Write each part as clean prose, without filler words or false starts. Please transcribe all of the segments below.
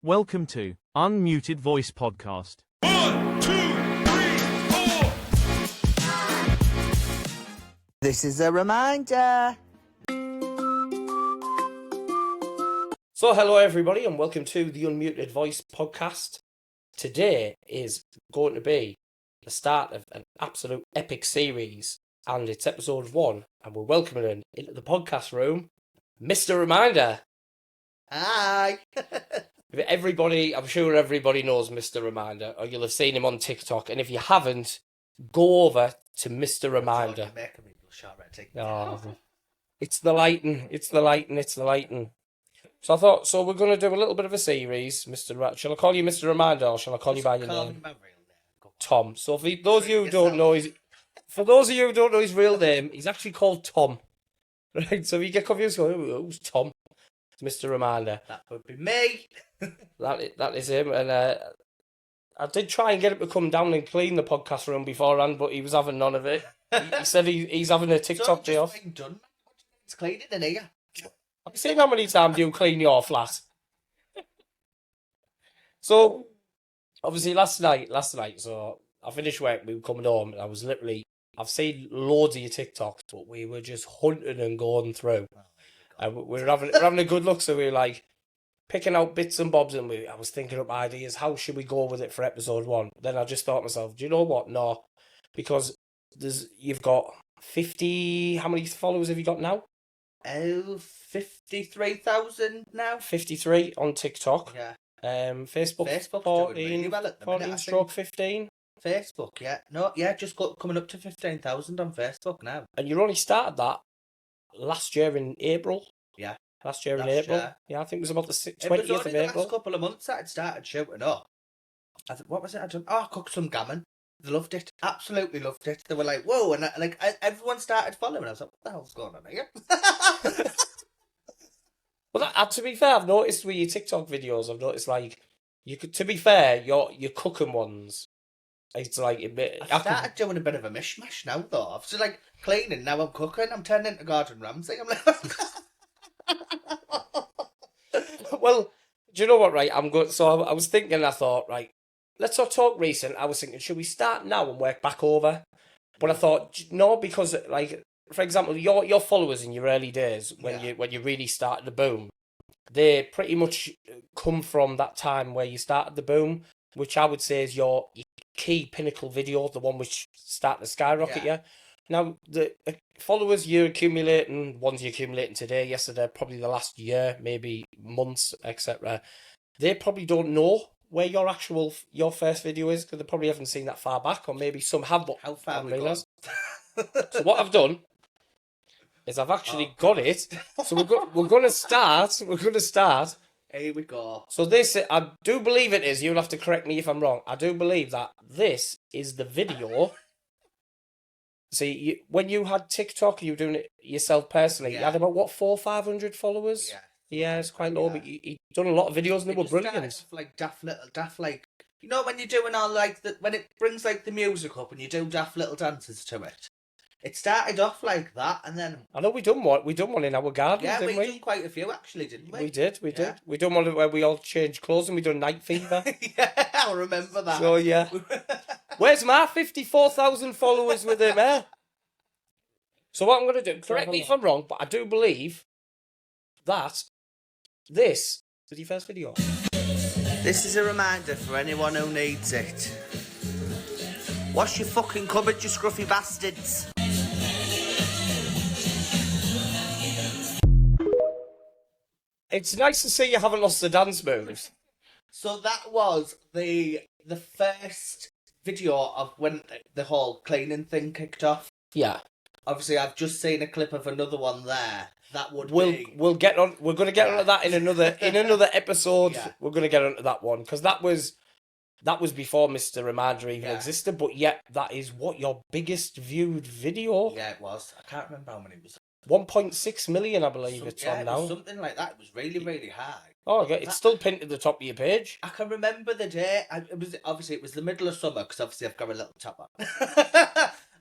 Welcome to Unmuted Voice Podcast. 1, 2, 3, 4. This is a reminder. So hello everybody and welcome to the Unmuted Voice Podcast. Today is going to be the start of an absolute epic series and it's episode 1 and we're welcoming in into the podcast room Mr. Reminder. Hi. Everybody, I'm sure everybody knows Mr. Reminder, or you'll have seen him on TikTok. And if you haven't, go over to Mr. Reminder. Oh, it's the lighting. So I thought, we're going to do a little bit of a series, Mr. Shall I call you Mr. Reminder, or shall I call you by your name? Tom. So for those of you who don't know, his real name, he's actually called Tom. Right. So if you get confused, go, who's Tom? It's Mr. Reminder. That would be me. That is him, and I did try and get him to come down and clean the podcast room beforehand, but he was having none of it. He said he's having a TikTok day off. Done. It's cleaning in here. Have you seen how many times you clean your flat? So, obviously last night, so I finished work, we were coming home, and I've seen loads of your TikToks, but we were just hunting and going through. And we're having a good look, so we were like picking out bits and bobs, and I was thinking up ideas. How should we go with it for episode 1? Then I just thought to myself, do you know what? No, because you've got 50. How many followers have you got now? 53,000 now. 53 on TikTok. Yeah. Facebook 14, really well at the minute, 14 stroke 15. Facebook, yeah. No, yeah, just coming up to 15,000 on Facebook now. And you only started that last year in April. Yeah. Last year in April. Yeah, I think it was about the 20th of April. The last couple of months that it started shooting up. What was it I done? I cooked some gammon. They loved it. Absolutely loved it. They were like, whoa. And everyone started following. I was like, what the hell's going on here? Well, to be fair, I've noticed with your TikTok videos, like, to be fair, your cooking ones, it's like a bit... I started doing a bit of a mishmash now, though. I've just like cleaning, now I'm cooking, I'm turning into Gordon Ramsay. I'm like... Well, do you know what, right? So I was thinking, I thought, right, let's not talk recent. I was thinking, should we start now and work back over? But I thought, no, because, like, for example, your followers in your early days, when you really started the boom, they pretty much come from that time where you started the boom, which I would say is your key pinnacle video, the one which started to skyrocket you. Now, the followers you're accumulating, ones you're accumulating today, yesterday, probably the last year, maybe months, etc., they probably don't know where your first video is, because they probably haven't seen that far back, or maybe some have, but how far have we gone? So what I've done is I've actually got it. So we're going to start. Here we go. So this, I do believe it is. You'll have to correct me if I'm wrong. I do believe that this is the video. See, when you had TikTok, you were doing it yourself personally. You had about, 400 or 500 followers? Yeah, it's quite low, but you've done a lot of videos and they were brilliant. Like daft, like, you know, when you're doing all like, when it brings like the music up and you do daft little dances to it. It started off like that, and then... I know we done one in our garden, didn't we? Yeah, we done quite a few, actually, didn't we? We did. We done one where we all changed clothes and we done Night Fever. Yeah, I remember that. So, yeah. Where's my 54,000 followers with him, eh? So what I'm going to do, correct me if I'm wrong, but I do believe that this is your first video. This is a reminder for anyone who needs it. Wash your fucking cupboard, you scruffy bastards. It's nice to see you haven't lost the dance moves. So that was the first video of when the whole cleaning thing kicked off. Yeah. Obviously, I've just seen a clip of another one there. That would we'll get on. We're going to get onto that in another episode. Yeah. We're going to get onto that one because that was before Mr. Reminder even existed. But yet, that is what your biggest viewed video. Yeah, it was. I can't remember how many it was. 1.6 million, I believe it's on now. It was something like that. It was really, really high. Oh, okay. It's still pinned to the top of your page. I can remember the day. It was the middle of summer because obviously I've got a little top up.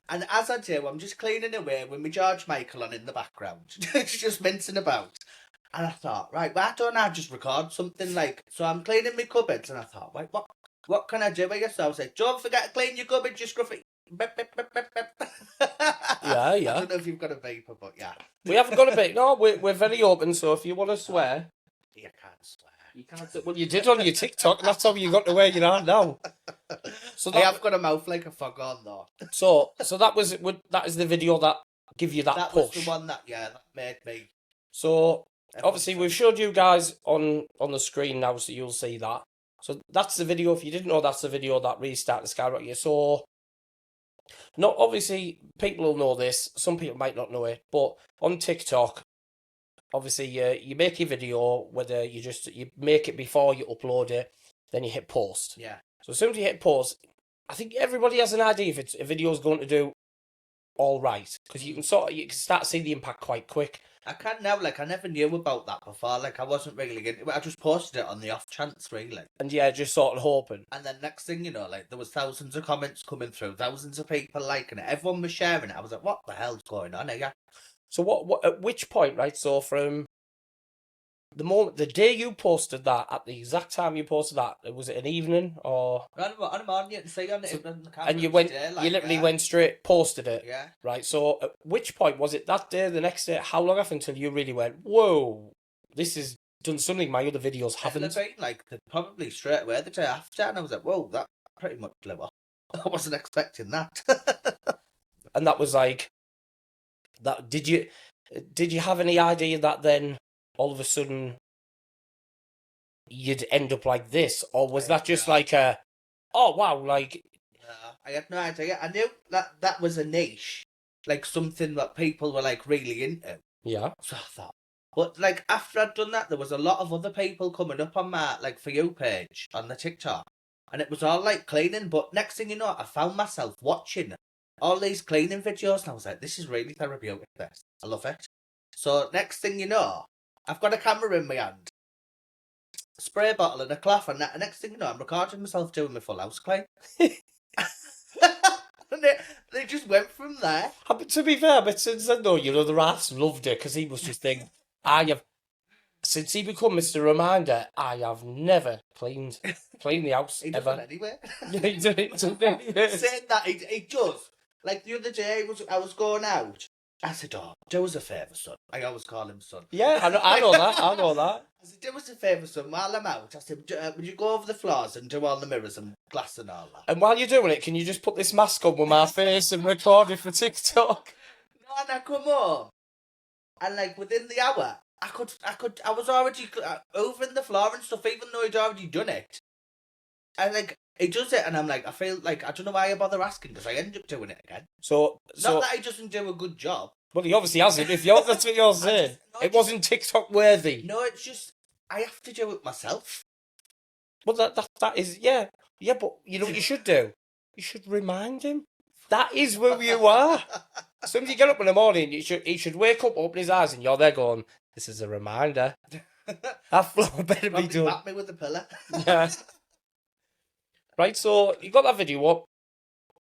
And as I do, I'm just cleaning away with my George Michael on in the background. Just mincing about. And I thought, right, why don't I just record something like, so I'm cleaning my cupboards, and I thought, right, what can I do with it? So I was like, don't forget to clean your cupboards, you scruffy. Beep, beep, beep, beep, beep. Yeah. I don't know if you've got a vapor, but yeah. We haven't got a bit. No, we're very open. So if you want to swear, You can't swear. you can't. Well, you did on your TikTok, and that's how you got to where you are now. So I have got a mouth like a foghorn, though. So that is the video that give you that push. Was the one that made me. So obviously we've showed you guys on the screen now, so you'll see that. So that's the video. If you didn't know, that's the video that really started to skyrocket you. So, not obviously people will know this. Some people might not know it, but on TikTok, obviously you make your video, whether you make it before you upload it, then you hit post. Yeah. So as soon as you hit pause, I think everybody has an idea if a video is going to do all right, because you can start to see the impact quite quick. I can now, like, I never knew about that before. Like, I wasn't really into it. I just posted it on the off chance, really. And yeah, just sort of hoping. And then next thing you know, like, there was thousands of comments coming through, thousands of people liking it. Everyone was sharing it. I was like, what the hell's going on here? So what at which point, right? So from the day you posted that, at the exact time you posted that, was it an evening or? On a morning, you can see on the camera. And you literally went straight, posted it. Yeah. Right. So at which point was it? That day, the next day? How long after until you really went, whoa, this has done something my other videos haven't? Like probably straight away the day after, and I was like, whoa, that pretty much blew up. I wasn't expecting that. And that was like that. Did you have any idea that then all of a sudden you'd end up like this, or was that just like a, oh wow, like? I had no idea. I knew that was a niche, like something that people were like really into. Yeah. So I thought, but like after I'd done that, there was a lot of other people coming up on my like For You page on the TikTok, and it was all like cleaning. But next thing you know, I found myself watching all these cleaning videos, and I was like, this is really therapeutic. This, I love it. So next thing you know, I've got a camera in my hand, spray bottle and a cloth, and next thing you know, I'm recording myself doing my full house clean. And they just went from there. But to be fair, but since then though, your other half loved it because he was just thinking, since he become Mr. Reminder, I have never cleaned the house He does ever. it anyway. He did it. Saying that, he does. Like the other day, I was going out. I said, oh, do us a favour, son. I always call him son. Yeah, I know that. I said, do us a favour, son, while I'm out. I said, would you go over the floors and do all the mirrors and glass and all that? And while you're doing it, can you just put this mask on with my face and record it for TikTok? No, and I come home. And like within the hour, I was already over in the floor and stuff, even though he'd already done it. And like, he does it, and I'm like, I feel like, I don't know why I bother asking, because I end up doing it again. So Not that he doesn't do a good job. Well, he obviously hasn't. That's what you're saying. It wasn't TikTok worthy. No, it's just, I have to do it myself. Well, that is, yeah. Yeah, but you know what you should do? You should remind him. That is who you are. As soon as you get up in the morning, he should wake up, open his eyes, and you're there going, this is a reminder. That floor better be done. Back me with the pillar. Yeah. Right, so you got that video up.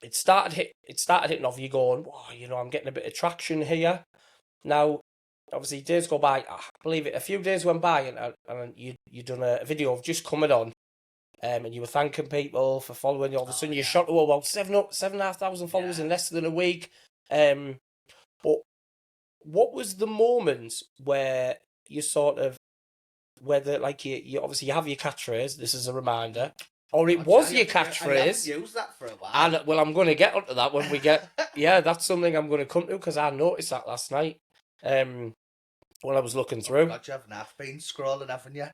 It started hitting off. You going, wow, you know, I'm getting a bit of traction here. Now, obviously, days go by. I believe it. A few days went by, and you done a video of just coming on, and you were thanking people for following you. All of a sudden, you shot to about 7,500 followers in less than a week. But what was the moment where you sort of, whether like you obviously you have your catchphrase. This is a reminder. Or it was your catchphrase. I haven't used that for a while. Well, I'm going to get onto that when we get... Yeah, that's something I'm going to come to, because I noticed that last night when I was looking through. God, you haven't been scrolling, haven't you?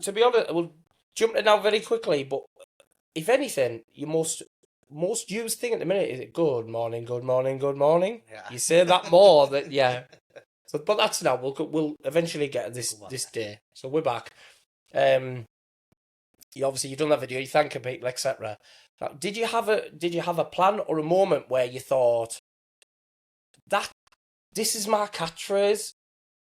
To be honest, we'll jump in now very quickly, but if anything, your most used thing at the minute is good morning, good morning, good morning. Yeah. You say that more, yeah. So, but that's now. We'll eventually get this day. So we're back. You've done that video, you thanking people, etc. Did you have a plan or a moment where you thought that this is my catchphrase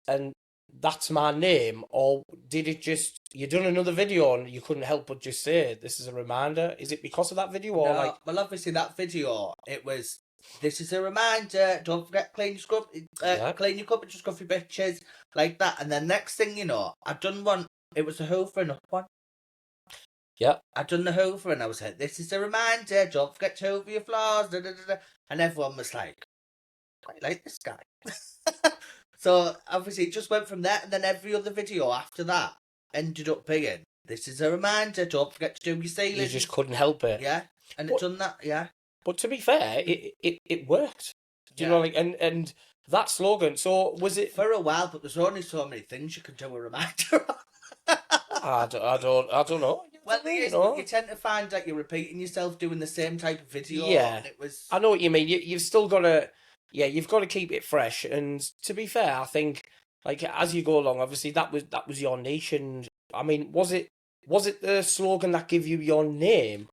and that's my name, or did it just you done another video and you couldn't help but just say this is a reminder? Is it because of that video, or no, well, obviously that video, it was this is a reminder, don't forget clean your scrub, Yeah. clean your cup and just coffee bitches, like that. And then next thing you know, I'd done one, it was a Hoover and up one. Yeah. I'd done the Hoover and I was like, this is a reminder, don't forget to hoover your floors, da, da, da, da. And everyone was like, I like this guy. So obviously it just went from that, and then every other video after that ended up being, this is a reminder, don't forget to do your ceiling. You just couldn't help it. Yeah, and it But- done that, yeah. But to be fair, it worked. Do you know, like, and that slogan. So was it? For a while, but there's only so many things you can do a reminder of. I don't know. Well, the thing You is, know? you tend to find that you're repeating yourself doing the same type of video. Yeah. And it was. I know what you mean. You've still got to, you've got to keep it fresh. And to be fair, I think, like, as you go along, obviously that was your niche. And I mean, was it the slogan that gave you your name?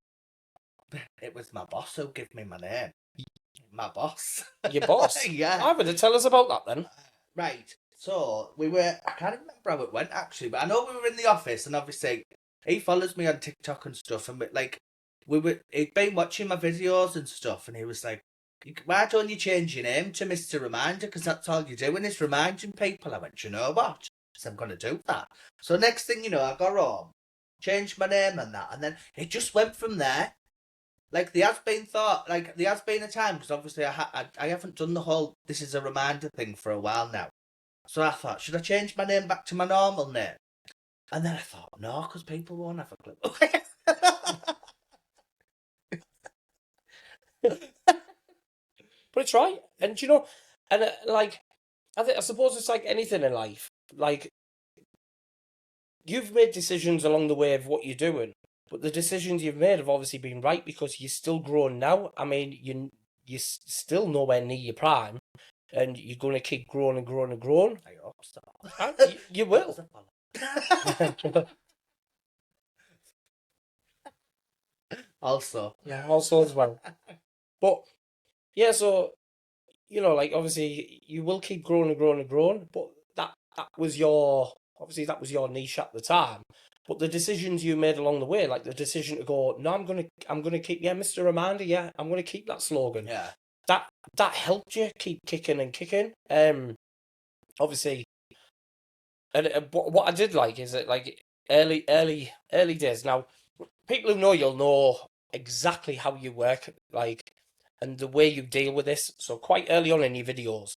It was my boss who gave me my name. My boss. Your boss? Yeah. I better tell us about that then. Right. So we were. I can't remember how it went actually, but I know we were in the office, and obviously he follows me on TikTok and stuff, and he'd been watching my videos and stuff, and he was like, "Why don't you change your name to Mr. Reminder? Because that's all you're doing is reminding people." I went, "You know what? So I'm gonna do that." So next thing you know, I got home, changed my name and that, and then it just went from there. Like there has been a time, because obviously I haven't done the whole this is a reminder thing for a while now. So I thought, should I change my name back to my normal name? And then I thought, no, because people won't have a clue. But it's right. And, you know, and like, I suppose it's like anything in life. Like, you've made decisions along the way of what you're doing, but the decisions you've made have obviously been right because you're still growing now. I mean, you're still nowhere near your prime, and you're going to keep growing and growing and growing. I hope so. You will. Also. Yeah, also as well. But, yeah, so, you know, like, obviously, you will keep growing and growing and growing, but that was your niche at the time. But the decisions you made along the way, like the decision to go, no, I'm gonna keep, Mr. Reminder, I'm gonna keep that slogan. Yeah. That helped you keep kicking and kicking. Obviously, and what I did like is that, like, early days. Now, people who know you'll know exactly how you work, like, and the way you deal with this. So quite early on in your videos,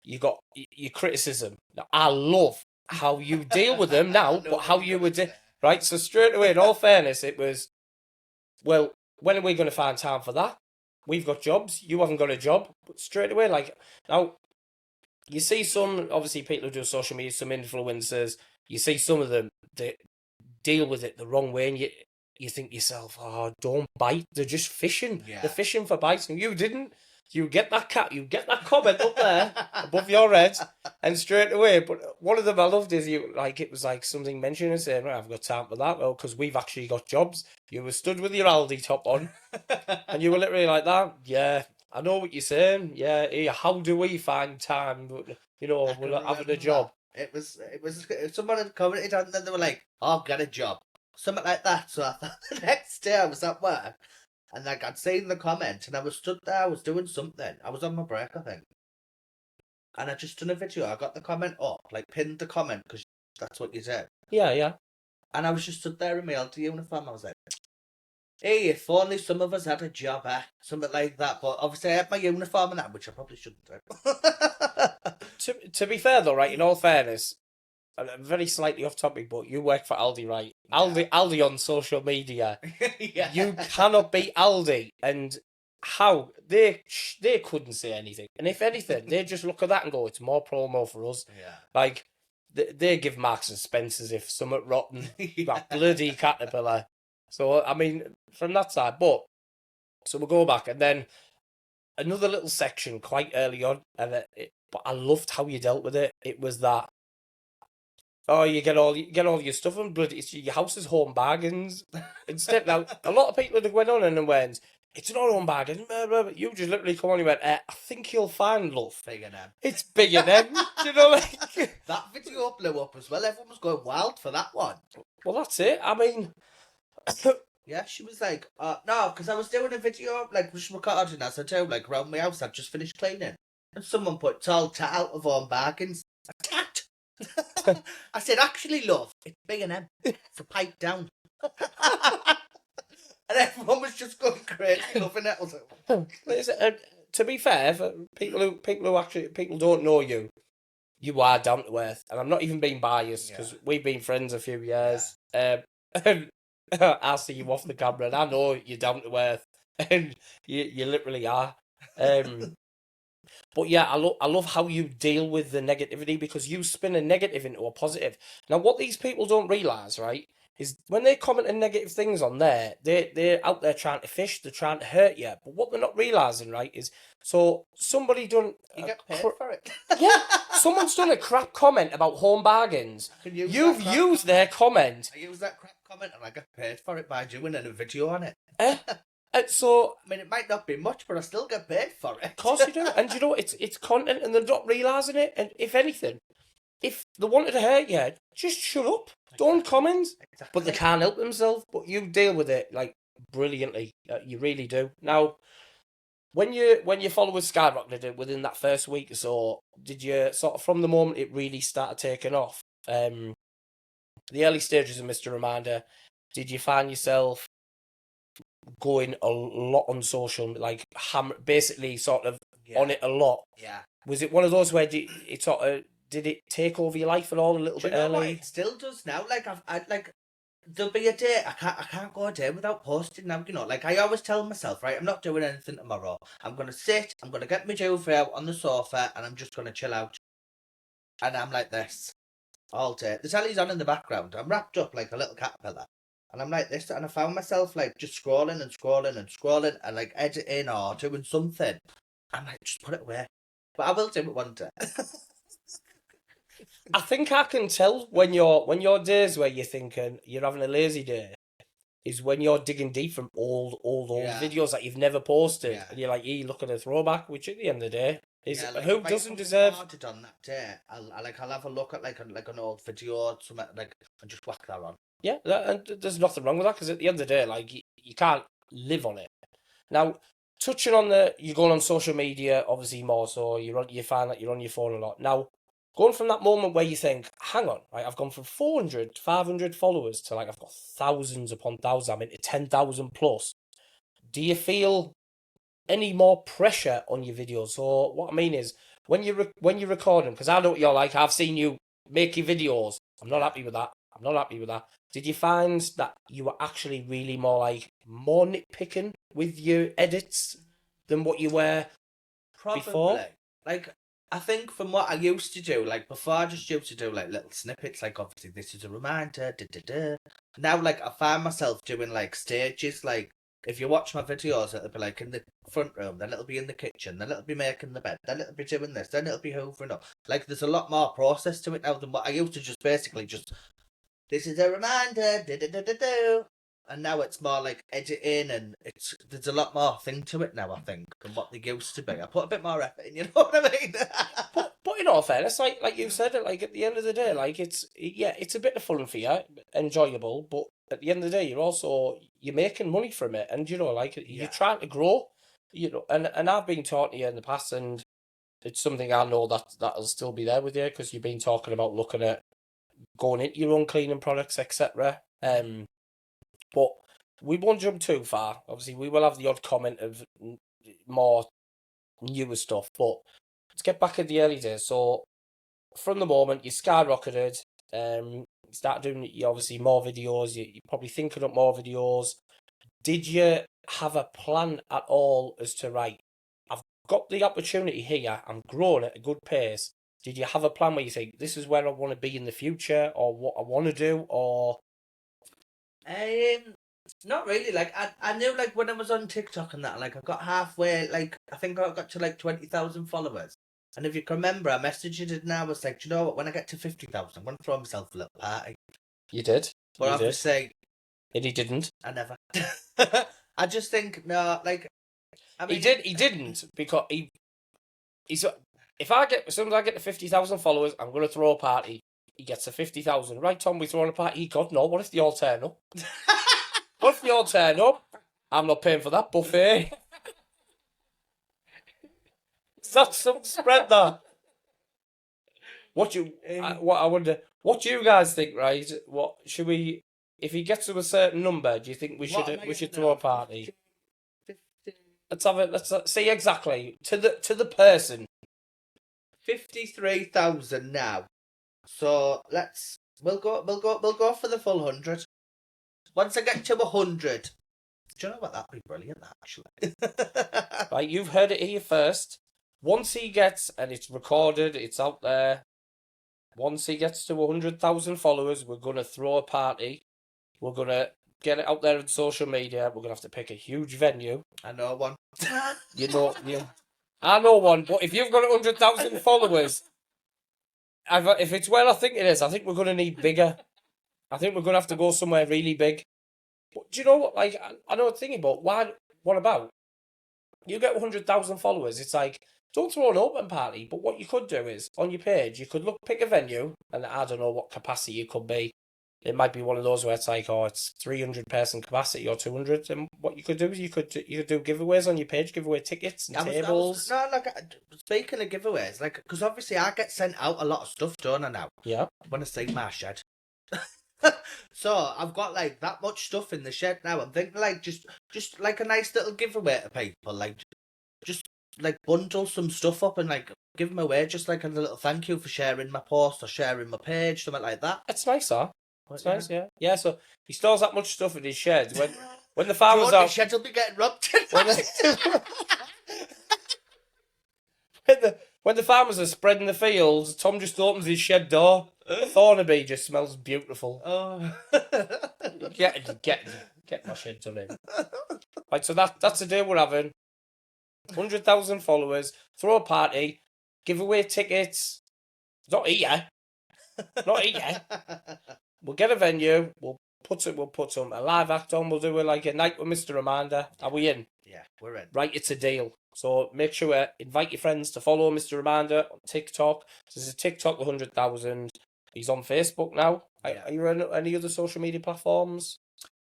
you got your criticism. Now, I love how you deal with them now, but how you would right. So straight away, in all fairness, it was, well, when are we going to find time for that? We've got jobs. You haven't got a job. But straight away, like, now, you see some, obviously, people who do social media, some influencers, you see some of them that deal with it the wrong way, and you think to yourself, oh, don't bite. They're just fishing. Yeah. They're fishing for bites, and you didn't. You get that comment up there above your head, and straight away. But one of them I loved is it was like something mentioned and saying, right, I've got time for that. Well, because we've actually got jobs. You were stood with your Aldi top on, and you were literally like that. Yeah, I know what you're saying. Yeah, how do we find time? You know, we're not having a job. It was someone had commented and then they were like, "Oh, get a job," something like that. So I thought the next day I was at work. And like I'd seen the comment, and I was stood there, I was doing something. I was on my break, I think. And I just done a video. I got the comment up, like pinned the comment, because that's what you said. Yeah. And I was just stood there in my Aldi uniform. I was like, hey, if only some of us had a job, something like that. But obviously I had my uniform and that, which I probably shouldn't do. To be fair though, right, in all fairness, very slightly off topic, but you work for Aldi, right? Yeah. Aldi on social media. Yeah. You cannot beat Aldi. And how? They couldn't say anything. And if anything, they just look at that and go, it's more promo for us. Yeah. Like, they give Marks and Spencer's if something rotten. Yeah. That bloody Caterpillar. So, I mean, from that side. But, so we'll go back. And then another little section quite early on. But I loved how you dealt with it. It was that, oh, you get all your stuff and bloody your house is home bargains. Instead, now a lot of people that went on and went, it's not home bargains. You just literally come on and went, I think you'll find love. Big and M. It's big and M. Do you know, like That video blew up as well. Everyone was going wild for that one. well, that's it. I mean, Yeah, she was like, no, because I was doing a video, like, was recording as I do, like, around my house. I'd just finished cleaning. And someone put tall tat out of Vaughan Bargains. A tat! I said, actually, love, it's B&M. It's a pipe down. And everyone was just going crazy loving it. I was like, To be fair, for people who don't know you, you are down to earth, and I'm not even being biased because we've been friends a few years. And I see you off the camera, and I know you're down to earth, and you literally are. But yeah, I love how you deal with the negativity because you spin a negative into a positive. Now, what these people don't realise, right, is when they comment on negative things on there, they're out there trying to fish, they're trying to hurt you. But what they're not realising, right, is so somebody done you get paid for it. yeah, someone's done a crap comment about Home Bargains. You've used their comment. I use that crap comment and I get paid for it by doing a video on it. So I mean, it might not be much, but I still get paid for it. Of course you do. And you know, it's content and they're not realising it. And if anything, if they wanted to hurt you, just shut up. Don't comment. Exactly. But they can't help themselves. But you deal with it, like, brilliantly. You really do. Now, when your followers skyrocketed within that first week or so, did you sort of, from the moment it really started taking off, the early stages of Mr. Reminder, did you find yourself going a lot on social, like basically sort of on it a lot? Yeah. Was it one of those where did it take over your life at all a little bit early? It still does now. Like I like there'll be a day I can't go a day without posting now. You know, like I always tell myself, right, I'm not doing anything tomorrow. I'm gonna sit. I'm gonna get my duvet out on the sofa, and I'm just gonna chill out. And I'm like this all day. The telly's on in the background. I'm wrapped up like a little caterpillar. And I'm like this, and I found myself like just scrolling and scrolling and scrolling and like editing or doing something. I'm like, just put it away. But I will do it one day. I think I can tell when your days where you're thinking you're having a lazy day is when you're digging deep from old videos that you've never posted, and you're like, look at a throwback, which at the end of the day is like who if doesn't I deserve. started on that day, I'll have a look at like an old video or something like and just whack that on. Yeah, and there's nothing wrong with that because at the end of the day, like you can't live on it. Now, touching on you're going on social media, obviously more so. You find that you're on your phone a lot. Now, going from that moment where you think, hang on, right, I've gone from 400, 500 followers to like I've got thousands upon thousands. I'm into 10,000 plus. Do you feel any more pressure on your videos? So what I mean is when you're recording, because I know what you're like. I've seen you make your videos. I'm not happy with that. Did you find that you were actually really more nitpicking with your edits than what you were before? Like, I think from what I used to do, like before I just used to do like little snippets, like obviously this is a reminder, Now, like I find myself doing like stages, like if you watch my videos, it'll be like in the front room, then it'll be in the kitchen, then it'll be making the bed, then it'll be doing this, then it'll be hoovering up. Like there's a lot more process to it now than what I used to just basically just, this is a reminder, and now it's more like editing, and there's a lot more thing to it now, I think, than what they used to be. I put a bit more effort in, you know what I mean? But in all fairness, like you said, like at the end of the day, like it's a bit of fun for you, enjoyable, but at the end of the day, you're making money from it, and you're trying to grow, and I've been talking to you in the past, and it's something I know that'll still be there with you because you've been talking about looking at going into your own cleaning products, etc. But we won't jump too far. Obviously, we will have the odd comment of more newer stuff, but let's get back in the early days. So, from the moment you skyrocketed, you start doing obviously more videos. You're probably thinking up more videos. Did you have a plan at all as to, right, I've got the opportunity here, I'm growing at a good pace. Did you have a plan where you think this is where I want to be in the future, or what I want to do, or? Not really. Like I knew, like when I was on TikTok and that, like I got halfway. Like I think I got to like 20,000 followers. And if you can remember, I messaged you and I was like, do you know what? When I get to 50,000, I'm gonna throw myself a little party. You did. But obviously, and he didn't. I never. I just think no. Like I mean, He didn't because he's. If I get, as soon as I get to 50,000 followers, I'm going to throw a party. He gets to 50,000. Right, Tom, we throwing a party? God, no. What if they all turn up? What if you all turn up? I'm not paying for that buffet. Is that some spread there? What I wonder, what do you guys think, right? What should we, if he gets to a certain number, do you think we should throw a party? 50, Let's have it. Let's see exactly to the person. 53,000 now. So we'll go for the full 100. Once I get to 100, do you know what? That'd be brilliant, actually. Right, you've heard it here first. Once he gets, and it's recorded, it's out there. Once he gets to 100,000 followers, we're gonna throw a party. We're gonna get it out there on social media. We're gonna have to pick a huge venue. I know one. I know one, but if you've got 100,000 followers, if it's where I think it is, I think we're gonna need bigger. I think we're gonna have to go somewhere really big. But do you know what? Like, I know a thing about why. What about? You get 100,000 followers. It's like, don't throw an open party. But what you could do is on your page, you could pick a venue, and I don't know what capacity it could be. It might be one of those where it's like, oh, it's 300 person capacity or 200. And what you could do is you could do giveaways on your page, give away tickets and tables. Speaking of giveaways, like, because obviously I get sent out a lot of stuff, don't I now? Yeah. When I see my shed. So I've got like that much stuff in the shed now. I'm thinking like just like a nice little giveaway to people, like just like bundle some stuff up and like give them away, just like a little thank you for sharing my post or sharing my page, something like that. It's nice, huh? It's nice, yeah. Yeah, so he stores that much stuff in his shed. When the farmers The shed will be getting robbed. When the farmers are spreading the fields, Tom just opens his shed door. Thornaby just smells beautiful. Oh. Get my shed done in. Right, so that's the day we're having. 100,000 followers, throw a party, give away tickets. Not here. We'll get a venue. We'll put some a live act on. We'll do a night with Mr. Amanda. Are we in? Yeah, we're in. Right, it's a deal. So make sure invite your friends to follow Mr. Amanda on TikTok. There's a TikTok 100,000. He's on Facebook now. Yeah. Are you on any other social media platforms?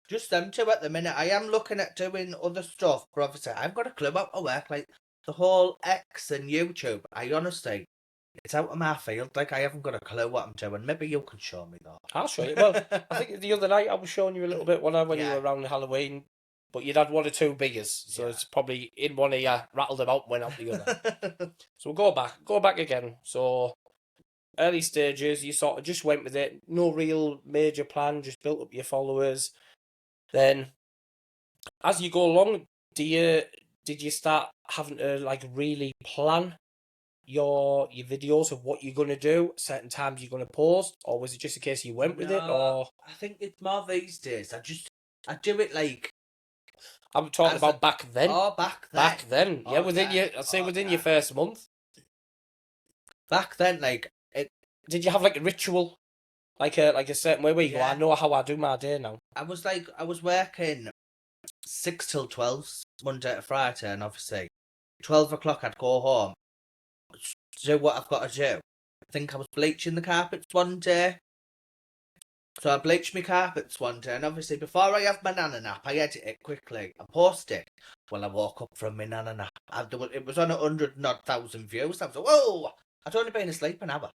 Just them two at the minute. I am looking at doing other stuff, but obviously I've got a clue how to work. Like the whole X and YouTube, I honestly, it's out of my field. Like I haven't got a clue what I'm doing. Maybe you could show me though. I'll show you. Well, I think the other night I was showing you a little bit when you were around Halloween, but you'd had one or two beers, so it's probably in one ear, rattled them out, went out the other. So we'll go back again. So early stages, you sort of just went with it. No real major plan, just built up your followers. Then, as you go along, did you start having to like really plan your videos of what you're gonna do, certain times you're gonna post, or was it just a case you went with it? Or I think it's more these days. I do it like. I'm talking about back then. Oh, back then. Back then, yeah. Within your first month. Back then, like did you have like a ritual, like a certain way where you go? I know how I do my day now. I was working 6 till 12 Monday to Friday, and obviously 12 o'clock I'd go home to do what I've got to do. I think I was bleaching the carpets one day. So I bleached my carpets one day, and obviously before I have my nana nap, I edit it quickly and post it. Well, I woke up from my nana nap. It was on 100,000 views. I was like, whoa! I'd only been asleep an hour.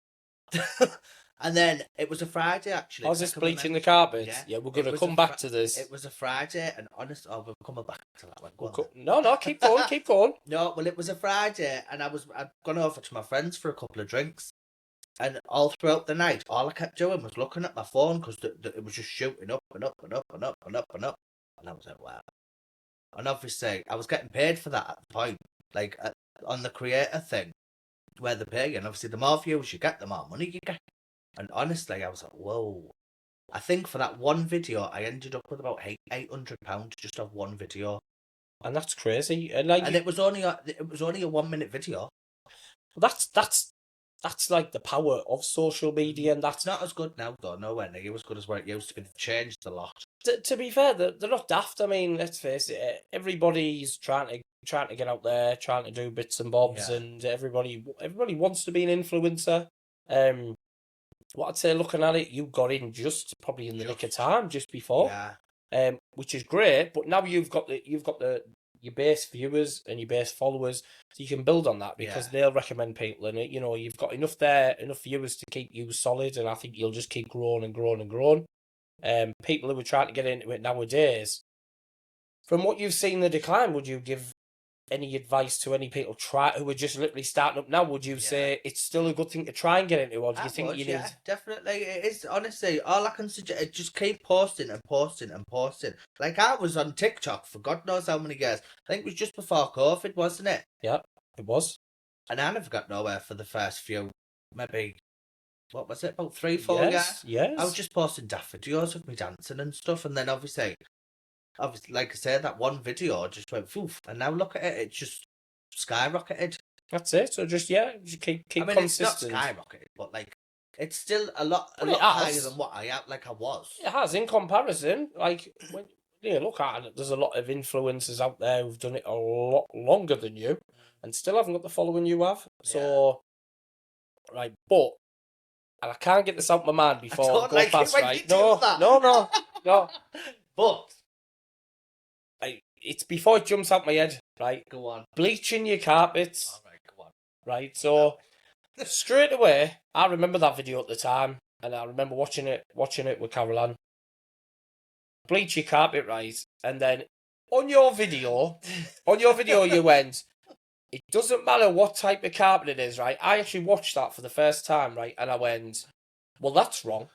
And then it was a Friday, actually. I was just bleaching the carpets. Yeah, we're going to come back to this. It was a Friday, and honestly, we're coming back to that one. No, keep going, keep going. No, well, it was a Friday, and I'd gone over to my friends for a couple of drinks. And all throughout the night, all I kept doing was looking at my phone because it was just shooting up and up and up and up and up and up. And I was like, wow. And obviously, I was getting paid for that at the point, like on the creator thing, where they pay you. And obviously, the more views you get, the more money you get. And honestly, I was like, whoa. I think for that one video, I ended up with about £800 just off one video. And that's crazy. And it was only a 1 minute video. That's like the power of social media, and that's not as good now, though. Nowhere near as good as where it used to be. It's changed a lot. To be fair, they're not daft. I mean, let's face it. Everybody's trying to get out there, trying to do bits and bobs, and everybody wants to be an influencer. What I'd say, looking at it, you got in just probably in the nick of time, just before. Yeah. which is great. But now you've got your base viewers and your base followers, so you can build on that because they'll recommend people, and you've got enough viewers to keep you solid, and I think you'll just keep growing and growing and growing. People who are trying to get into it nowadays, from what you've seen the decline, would you give any advice to any people who are just literally starting up now? Would you say it's still a good thing to try and get into, or do you think you need? Yeah, definitely. It is, honestly, all I can suggest is just keep posting and posting and posting. Like, I was on TikTok for God knows how many years. I think it was just before COVID, wasn't it? Yeah, it was. And I never got nowhere for the first few, maybe, what was it, about 3-4 years? Yes. I was just posting daft videos of me dancing and stuff, and then obviously, like I said, that one video just went poof, and now look at it, it's just skyrocketed. That's it. So just keep I mean, consistent. it's not skyrocketed, but like it's still a lot Well, higher than what I was. It has in comparison. Like when you look at it, there's a lot of influencers out there who've done it a lot longer than you, and still haven't got the following you have. So, right, and I can't get this out of my mind before I go past. Right, no. But it's before it jumps out my head. Right, go on. Bleaching your carpets. All right, go on. Right, so straight away, I remember that video at the time, and I remember watching it with Caroline. Bleach your carpet, right, and then on your video, you went, it doesn't matter what type of carpet it is, right? I actually watched that for the first time, right, and I went, well, that's wrong.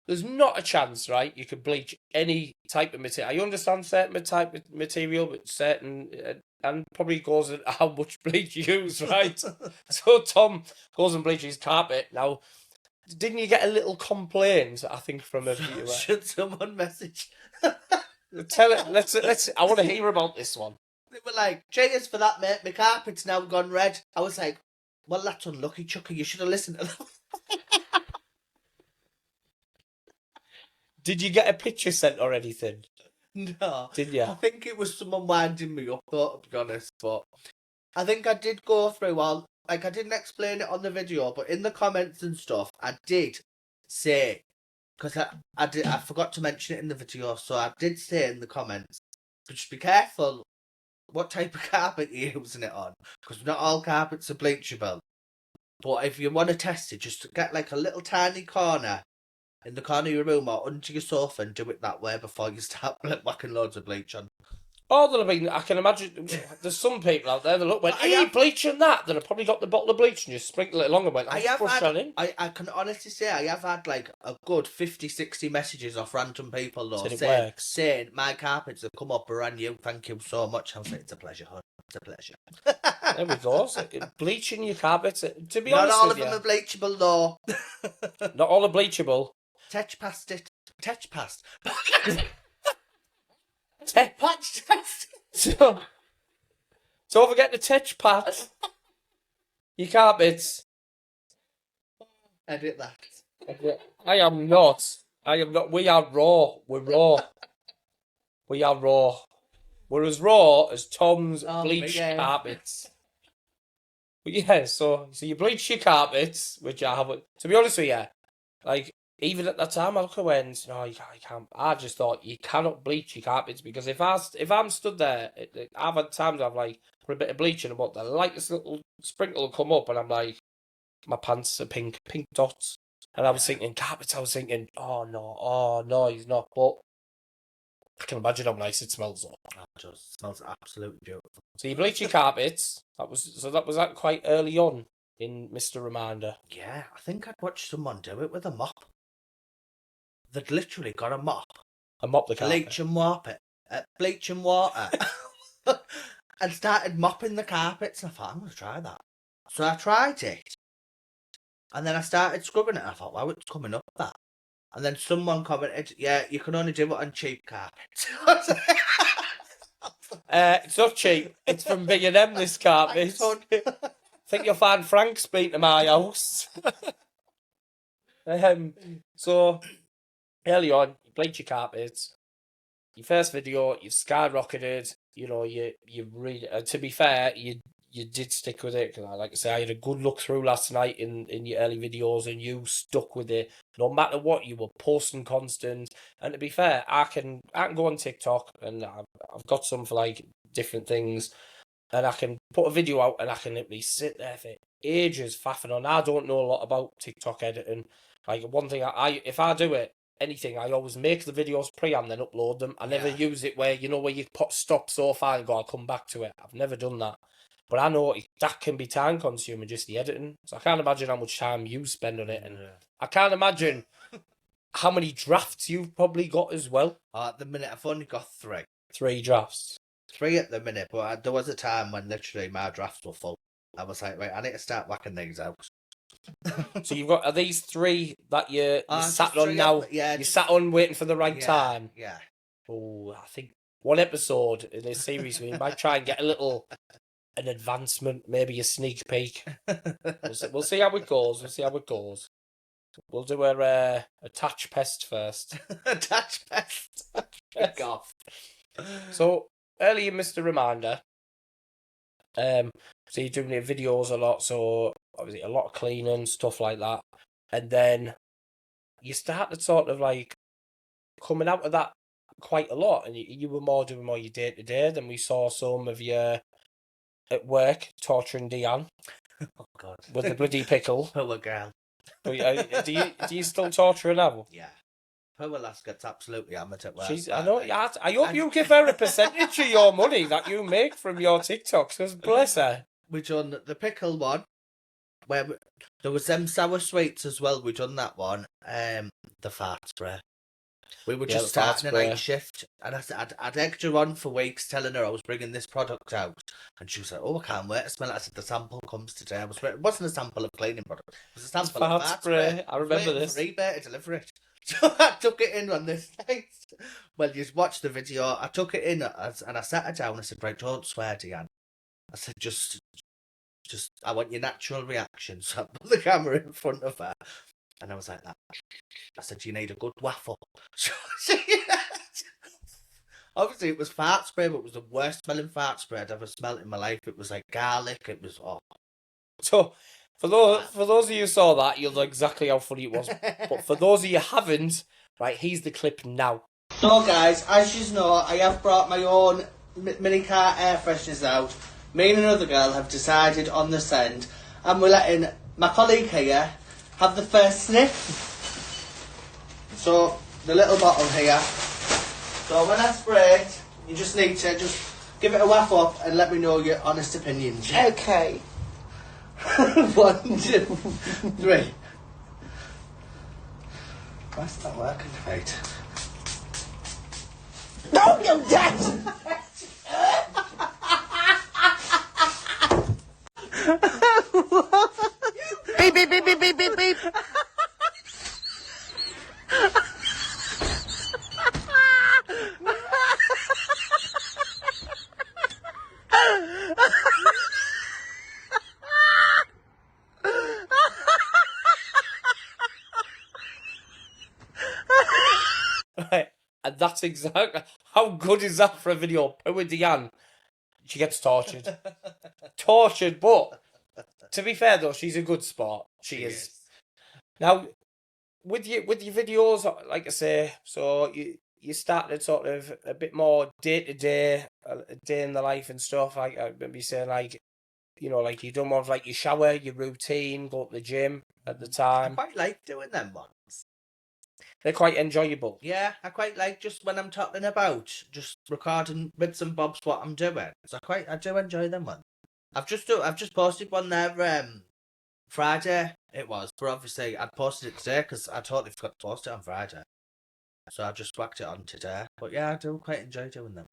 There's not a chance, right? You could bleach any type of material. I understand certain type of material, but certain, and probably goes at how much bleach you use, right? So Tom goes and bleaches carpet. Now, didn't you get a little complaint, I think, from a viewer? Should someone message? Tell it. Let's. I want to hear about this one. They were like, cheers for that, mate. My carpet's now gone red. I was like, well, that's unlucky, Chucky. You should have listened to them. Did you get a picture sent or anything? No. Did you? I think it was someone winding me up, though, to be honest. But I think I did go through all... Like, I didn't explain it on the video, but in the comments and stuff, I did say... Because I forgot to mention it in the video, so I did say in the comments, just be careful what type of carpet you're using it on. Because not all carpets are bleachable. But if you want to test it, just get like a little tiny corner in the corner of your room or under your sofa and do it that way before you start whacking loads of bleach on. Oh, I can imagine there's some people out there that look when bleaching that have probably got the bottle of bleach and just sprinkle it along and went, I can honestly say I have had like a good 50-60 messages off random people though saying my carpets have come up brand new, thank you so much. I was like, it's a pleasure, hon. It's a pleasure. There we go. So, bleaching your carpets, to be honest, not all of them are bleachable though. Not all are bleachable. Tech past it. Tech past. Tech patch test. So don't forget the tech patch. Your carpets. Edit that. I am not. We are raw. We're raw. We are raw. We're as raw as Tom's bleached carpets. But yeah, so you bleach your carpets, which I haven't. To be honest with you, like, even at that time, I look at when, no, you can't. I just thought you cannot bleach your carpets because if I'm stood there, I've had times I've like put a bit of bleach in and what the lightest little sprinkle will come up and I'm like, my pants are pink dots, and I was thinking carpets. I was thinking, oh no, he's not. But I can imagine how nice it smells. It just smells absolutely beautiful. So you bleach your carpets. That was quite early on in Mr. Reminder. Yeah, I think I'd watched someone do it with a mop. They'd literally got a mop. And mop the carpet. Bleach and water. And started mopping the carpets. And I thought, I'm going to try that. So I tried it. And then I started scrubbing it. And I thought, wow, it's coming up that. And then someone commented, yeah, you can only do it on cheap carpets. It's not cheap. It's from B&M, this carpet. I think you'll find Frank's been to my house. So, early on, you bleach your carpets. Your first video, you've skyrocketed. You know, you really. To be fair, you did stick with it. Cause like I say, I had a good look through last night in your early videos, and you stuck with it. No matter what, you were posting constant. And to be fair, I can go on TikTok, and I've got some for like different things, and I can put a video out, and I can literally sit there for ages faffing on. I don't know a lot about TikTok editing. Like, one thing if I do it, anything, I always make the videos pre and then upload them. I never use it where you stop so far and go, I'll come back to it. I've never done that. But I know that can be time consuming, just the editing. So I can't imagine how much time you spend on it. And I can't imagine how many drafts you've probably got as well. At the minute, I've only got 3. 3 drafts. 3 at the minute, but there was a time when literally my drafts were full. I was like, right, I need to start whacking these out. So are these 3 that you sat on 3 now? Yeah, you sat on waiting for the right yeah, time? Yeah. Oh, I think one episode in this series, we might try and get an advancement, maybe a sneak peek. We'll see how it goes. We'll do a touch pest first. Touch pest. Pick off. So, earlier, Mr. Reminder, so you're doing your videos a lot, so obviously a lot of cleaning, stuff like that. And then you started sort of like coming out of that quite a lot, and you were more doing more your day-to-day. Then we saw some of you at work torturing Diane. Oh, God. With the bloody pickle. Poor girl. Do you still torture her now? Yeah. Poor lass gets absolutely hammered at work. I know. I hope you give her a percentage of your money that you make from your TikToks, because bless her. We done the pickle one, where there was them sour sweets as well. We done that one. The fart spray. We were just starting a night shift, and I'd egged her on for weeks, telling her I was bringing this product out, and she was like, "Oh, I can't wait to smell it." I said, "The sample comes today." It wasn't a sample of cleaning product; it was a sample of fart spray. I remember this. For eBay to deliver it, so I took it in on this night. Well, you watch the video. I took it in, and I sat her down. I said, "Right, don't swear, Deanne." I said, "Just, I want your natural reaction." So I put the camera in front of her. And I was like that. I said, "You need a good waffle." Obviously, it was fart spray, but it was the worst smelling fart spray I'd ever smelled in my life. It was like garlic. It was So, for those of you who saw that, you'll know exactly how funny it was. But for those of you who haven't, right, here's the clip now. So, guys, as you know, I have brought my own mini car air fresheners out. Me and another girl have decided on the send, and we're letting my colleague here have the first sniff. So, the little bottle here. So when I spray it, you just need to just give it a whack up and let me know your honest opinions. Okay. 1, 2, 3. Why's that working right? No, you dead! Beep, beep, beep, beep, beep, beep, beep. Right, and that's exactly how good is that for a video? Poor Deanne, she gets tortured, but to be fair though, she's a good sport. She is. Now, with your videos, like I say, so you started sort of a bit more day-to-day, a day in the life and stuff. Like I remember you saying, like, you know, like you done more of like your shower, your routine, go to the gym at the time. I quite like doing them ones. They're quite enjoyable. Yeah, I quite like just when I'm talking about just recording bits and bobs what I'm doing. So I do enjoy them ones. I've just posted one there Friday. It was, but obviously I posted it today because I totally forgot to post it on Friday. So I just whacked it on today. But yeah, I do quite enjoy doing them.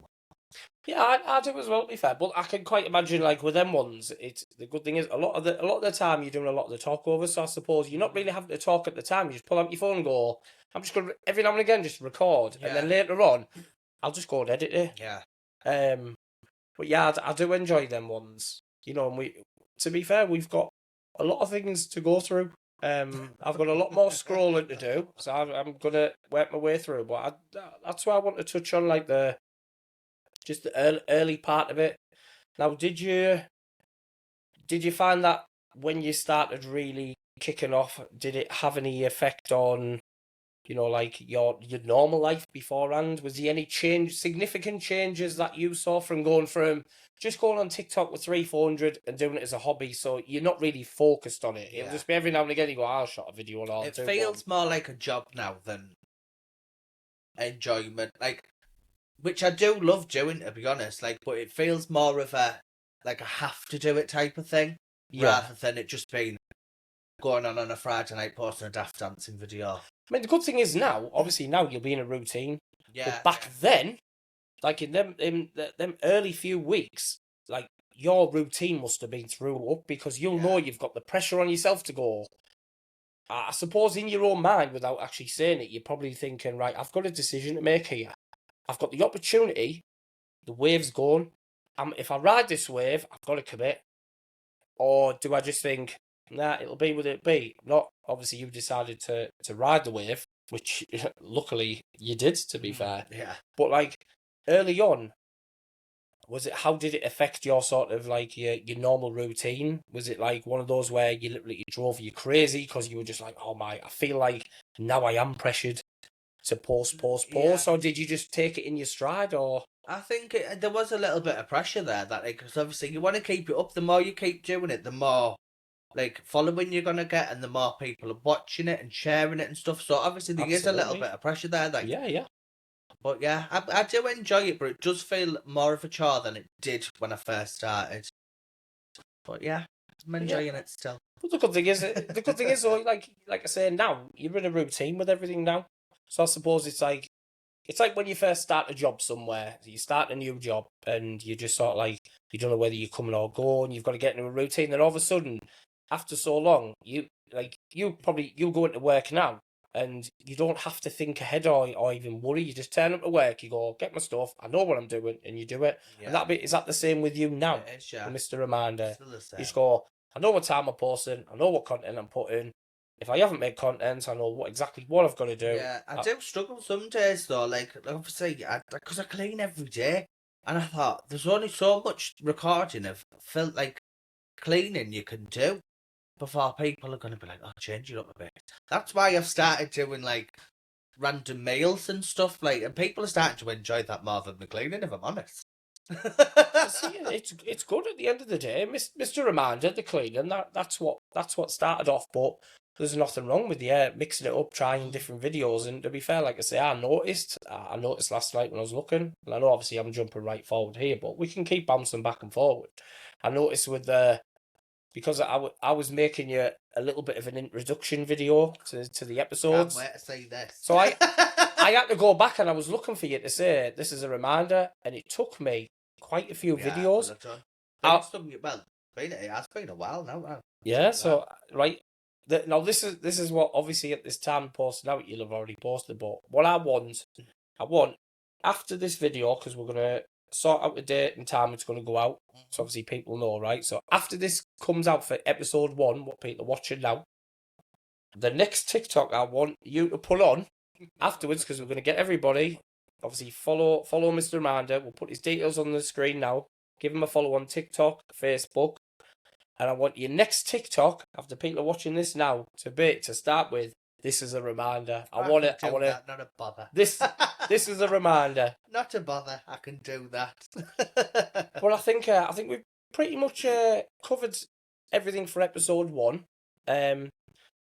Yeah, I do as well, to be fair. But I can quite imagine, like, with them ones, it's the good thing is a lot of the time you're doing a lot of the talk over. So I suppose you're not really having to talk at the time. You just pull out your phone and go, I'm just going to, every now and again, just record. Yeah. And then later on, I'll just go and edit it. Yeah. But yeah, I do enjoy them ones. You know, and to be fair, we've got a lot of things to go through. I've got a lot more scrolling to do. So I'm going to work my way through. But that's why I want to touch on, like, the early part of it. Now, did you find that when you started really kicking off, did it have any effect on, you know, like your normal life beforehand? Was there any significant changes that you saw from going on TikTok with 300-400 and doing it as a hobby? So you're not really focused on it. It'll Yeah. just be every now and again you go, I'll shot a video and I'll It do feels one. more like a job now than enjoyment. Like, which I do love doing, to be honest. Like, but it feels more of a have to do it type of thing, rather than it just being going on a Friday night posting a daft dancing video. I mean, the good thing is now, obviously now you'll be in a routine. Yeah. But back then, like in them early few weeks, like your routine must have been through up because you'll know you've got the pressure on yourself to go. I suppose in your own mind, without actually saying it, you're probably thinking, right, I've got a decision to make here. I've got the opportunity. The wave's going. If I ride this wave, I've got to commit. Or do I just think, nah, it'll be what it be? Not obviously you decided to ride the wave, which luckily you did, to be fair. Yeah. But like early on, how did it affect your sort of like your normal routine? Was it like one of those where you literally drove you crazy because you were just like, oh my, I feel like now I am pressured to post, Yeah. or did you just take it in your stride, or? I think there was a little bit of pressure there, because obviously you want to keep it up. The more you keep doing it, the more like following you're gonna get, and the more people are watching it and sharing it and stuff. So obviously there is a little bit of pressure there. Like, Yeah. But yeah, I do enjoy it, but it does feel more of a chore than it did when I first started. But yeah, I'm enjoying it still. But the good thing is, though, like I say, now you're in a routine with everything now. So I suppose it's like when you first start a job somewhere. You start a new job and you just sort of like you don't know whether you're coming or going. You've got to get into a routine. Then all of a sudden, after so long, you go into work now. And you don't have to think ahead or even worry. You just turn up to work. You go, get my stuff. I know what I'm doing, and you do it. Yeah. And is that the same with you now, It is, yeah. Mr. Reminder? Still the same. You just go, I know what time I'm posting. I know what content I'm putting. If I haven't made content, I know exactly what I've got to do. Yeah, I do struggle some days though. Like obviously, because I clean every day, and I thought there's only so much recording of cleaning you can do before people are going to be like, oh, change it up a bit. That's why I've started doing like random meals and stuff, like, and people are starting to enjoy that more than the cleaning, if I'm honest. See, it's good at the end of the day, Mr. Reminder, the cleaning. That's what started off, but there's nothing wrong with mixing it up, trying different videos. And to be fair, like I say, I noticed last night when I was looking, and I know obviously I'm jumping right forward here, but we can keep bouncing back and forward. I noticed with because I was making you a little bit of an introduction video to the episodes. Can't wait to see this. So I had to go back and I was looking for you to say this is a reminder, and it took me quite a few videos. It has been a while now. Yeah, so right. Now this is what obviously at this time posted out you'll have already posted, but what I want after this video, because we're gonna sort out the date and time it's going to go out, so obviously people know, right? So after this comes out for episode 1, what people are watching now, the next TikTok I want you to put on afterwards, because we're going to get everybody, obviously follow Mr. Reminder. We'll put his details on the screen now. Give him a follow on TikTok, Facebook, and I want your next TikTok, after people are watching this now, to start with, this is a reminder. I want to. Not a bother. This is a reminder. Not a bother. I can do that. Well, I think we've pretty much covered everything for episode 1.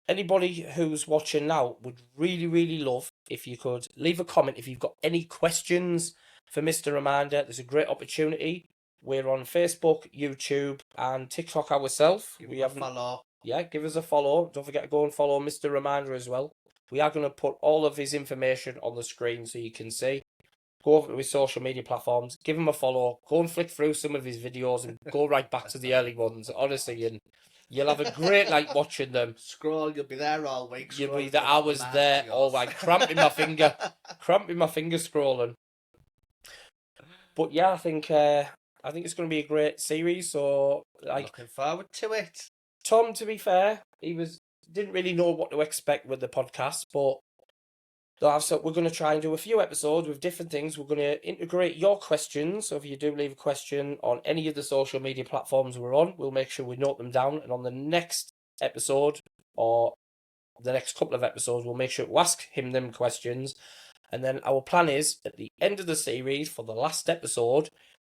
Anybody who's watching now would really, really love if you could leave a comment if you've got any questions for Mr. Reminder. There's a great opportunity. We're on Facebook, YouTube, and TikTok ourselves. Follow. Yeah, give us a follow. Don't forget to go and follow Mr. Reminder as well. We are going to put all of his information on the screen so you can see. Go over to his social media platforms, give him a follow, go and flick through some of his videos and go right back to the early ones, honestly, and you'll have a great night watching them. Scroll, you'll be there all week. You'll be there hours there, all like cramping my finger scrolling. But yeah, I think it's going to be a great series, so like looking forward to it. Tom, to be fair, didn't really know what to expect with the podcast, but we're going to try and do a few episodes with different things. We're going to integrate your questions, so if you do leave a question on any of the social media platforms we're on, we'll make sure we note them down, and on the next episode, or the next couple of episodes, we'll make sure to ask him them questions. And then our plan is, at the end of the series, for the last episode,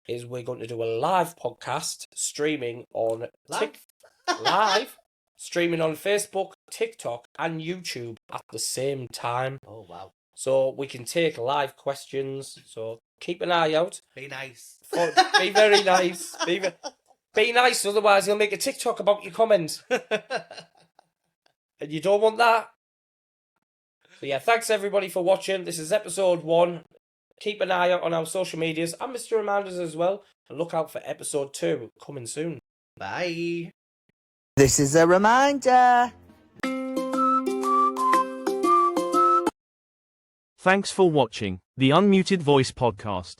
is we're going to do a live podcast streaming on live streaming on Facebook, TikTok, and YouTube at the same time. Oh, wow. So we can take live questions. So keep an eye out. Be nice. Be very nice. Be nice, otherwise he'll make a TikTok about your comments. And you don't want that. So yeah, thanks everybody for watching. This is episode 1. Keep an eye out on our social medias and Mr. Amanda's as well. And look out for episode 2 coming soon. Bye. This is a reminder. Thanks for watching the Unmuted Voice podcast.